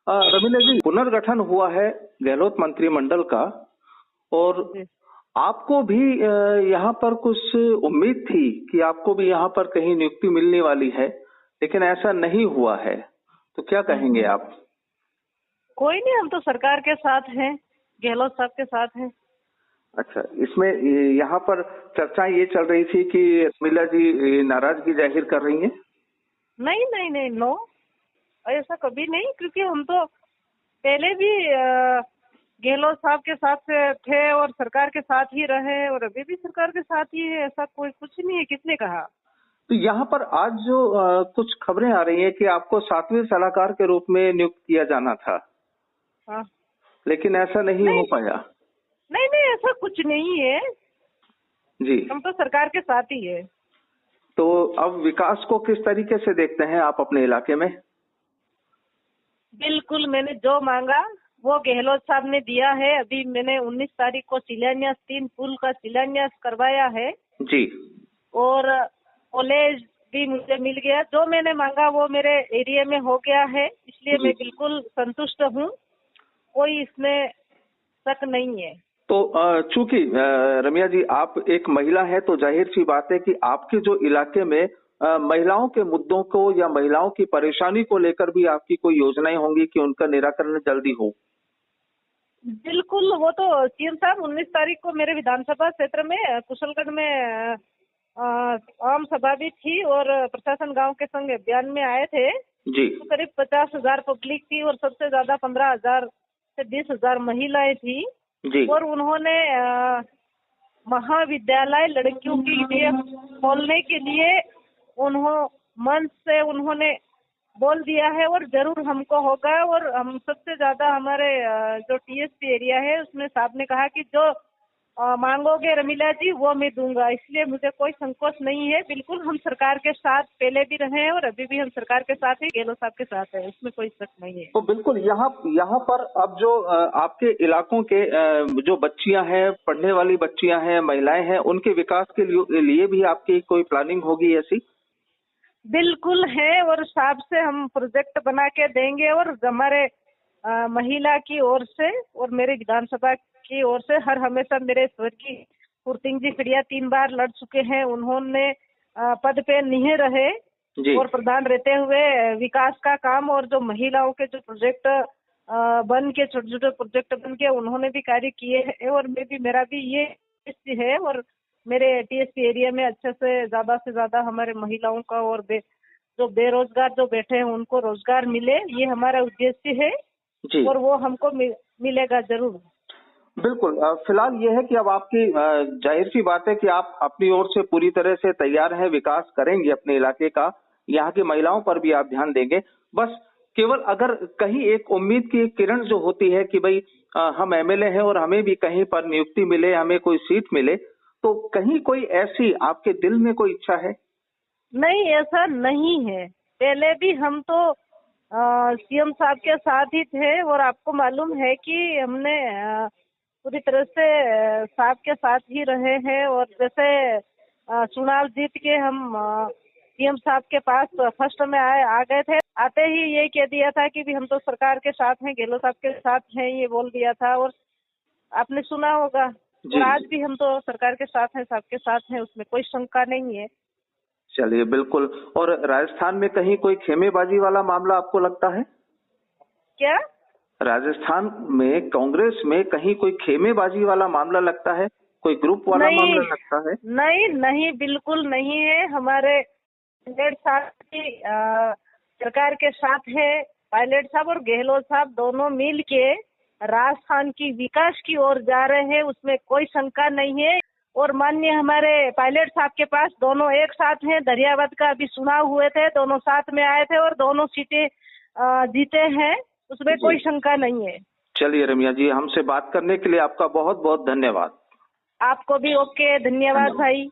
रमीला जी, पुनर्गठन हुआ है गहलोत मंत्रिमंडल का और आपको भी यहाँ पर कुछ उम्मीद थी कि आपको भी यहाँ पर कहीं नियुक्ति मिलने वाली है, लेकिन ऐसा नहीं हुआ है, तो क्या कहेंगे आप? कोई नहीं, हम तो सरकार के साथ हैं, गहलोत साहब के साथ हैं। अच्छा, इसमें यहाँ पर चर्चाएं ये चल रही थी कि रमीला जी नाराजगी जाहिर कर रही हैं। नहीं नहीं नहीं, नो, ऐसा कभी नहीं, क्योंकि हम तो पहले भी गहलोत साहब के साथ थे और सरकार के साथ ही रहे और अभी भी सरकार के साथ ही है। ऐसा कोई कुछ नहीं है, किसने कहा? तो यहाँ पर आज जो कुछ खबरें आ रही हैं कि आपको 7वें सलाहकार के रूप में नियुक्त किया जाना था। हाँ, लेकिन ऐसा नहीं हो पाया। नहीं नहीं, ऐसा कुछ नहीं है जी, हम तो सरकार के साथ ही है। तो अब विकास को किस तरीके से देखते हैं आप अपने इलाके में? बिल्कुल, मैंने जो मांगा वो गहलोत साहब ने दिया है। अभी मैंने 19 तारीख को शिलान्यास 3 पुल का शिलान्यास करवाया है जी, और कॉलेज भी मुझे मिल गया। जो मैंने मांगा वो मेरे एरिया में हो गया है, इसलिए मैं बिल्कुल संतुष्ट हूँ, कोई इसमें शक नहीं है। तो चूंकि रमिया जी आप एक महिला है, तो जाहिर सी बात है कि आपके जो इलाके में महिलाओं के मुद्दों को या महिलाओं की परेशानी को लेकर भी आपकी कोई योजनाएं होंगी कि उनका निराकरण जल्दी हो। बिल्कुल, वो तो सीएम साहब 19 तारीख को मेरे विधानसभा क्षेत्र में कुशलगढ़ में आम सभा भी थी और प्रशासन गांव के संग अभियान में आए थे जी, तो करीब 50,000 पब्लिक थी और सबसे ज्यादा 15,000 से 20,000 महिलाएं थी जी, और उन्होंने महाविद्यालय लड़कियों के लिए खोलने के लिए मंच से उन्होंने बोल दिया है और जरूर हमको होगा। और हम सबसे ज्यादा हमारे जो टीएसपी एरिया है उसमें साहब ने कहा कि जो मांगोगे रमीला जी वो मैं दूंगा, इसलिए मुझे कोई संकोच नहीं है। बिल्कुल हम सरकार के साथ पहले भी रहे हैं और अभी भी हम सरकार के साथ ही गहलोत साहब के साथ है, इसमें कोई शक नहीं है। तो बिल्कुल यहाँ पर अब जो आपके इलाकों के जो बच्चियां हैं, पढ़ने वाली बच्चियां हैं, महिलाएं हैं, उनके विकास के लिए भी आपकी कोई प्लानिंग होगी ऐसी? बिल्कुल है और साहब से हम प्रोजेक्ट बना के देंगे और हमारे महिला की ओर से और मेरे विधानसभा की ओर से हर हमेशा मेरे स्वर्गीय फुर्तिंग जी खड़िया 3 बार लड़ चुके हैं, उन्होंने पद पे नहीं रहे और प्रधान रहते हुए विकास का काम और जो महिलाओं के जो प्रोजेक्ट बन के छोटे छोटे प्रोजेक्ट बन के उन्होंने भी कार्य किए हैं और मेरा भी ये है और मेरे टीएसपी एरिया में अच्छे से ज्यादा हमारे महिलाओं का और जो बेरोजगार जो बैठे हैं उनको रोजगार मिले, ये हमारा उद्देश्य है जी। और वो हमको मिलेगा जरूर। बिल्कुल, फिलहाल ये है कि अब आपकी जाहिर सी बात है कि आप अपनी ओर से पूरी तरह से तैयार हैं, विकास करेंगे अपने इलाके का, यहाँ की महिलाओं पर भी आप ध्यान देंगे। बस केवल अगर कहीं एक उम्मीद की किरण जो होती है कि भाई हम एमएलए हैं और हमें भी कहीं पर नियुक्ति मिले, हमें कोई सीट मिले, तो कहीं कोई ऐसी आपके दिल में कोई इच्छा है? नहीं, ऐसा नहीं है। पहले भी हम तो सीएम साहब के साथ ही थे और आपको मालूम है कि हमने पूरी तरह से साहब के साथ ही रहे हैं और जैसे चुनाव जीत के हम सीएम साहब के पास फर्स्ट में आ गए थे, आते ही ये कह दिया था कि भी हम तो सरकार के साथ हैं, गहलोत साहब के साथ हैं, ये बोल दिया था और आपने सुना होगा। और आज भी हम तो सरकार के साथ हैं, सबके साथ हैं, उसमें कोई शंका नहीं है। चलिए, बिल्कुल। और राजस्थान में कहीं कोई खेमेबाजी वाला मामला आपको लगता है? क्या? राजस्थान में कांग्रेस में कहीं कोई खेमेबाजी वाला मामला लगता है, कोई ग्रुप वाला मामला लगता है? नहीं नहीं, बिल्कुल नहीं है। हमारे पायलट साहब की सरकार के साथ है, पायलट साहब और गहलोत साहब दोनों मिल के राजस्थान की विकास की ओर जा रहे हैं, उसमें कोई शंका नहीं है। और माननीय हमारे पायलट साहब के पास दोनों एक साथ हैं, दरियावत का अभी चुनाव हुए थे, दोनों साथ में आए थे और दोनों सीटें जीते हैं, उसमें कोई शंका नहीं है। चलिए रमिया जी, हमसे बात करने के लिए आपका बहुत बहुत धन्यवाद। आपको भी ओके, धन्यवाद भाई।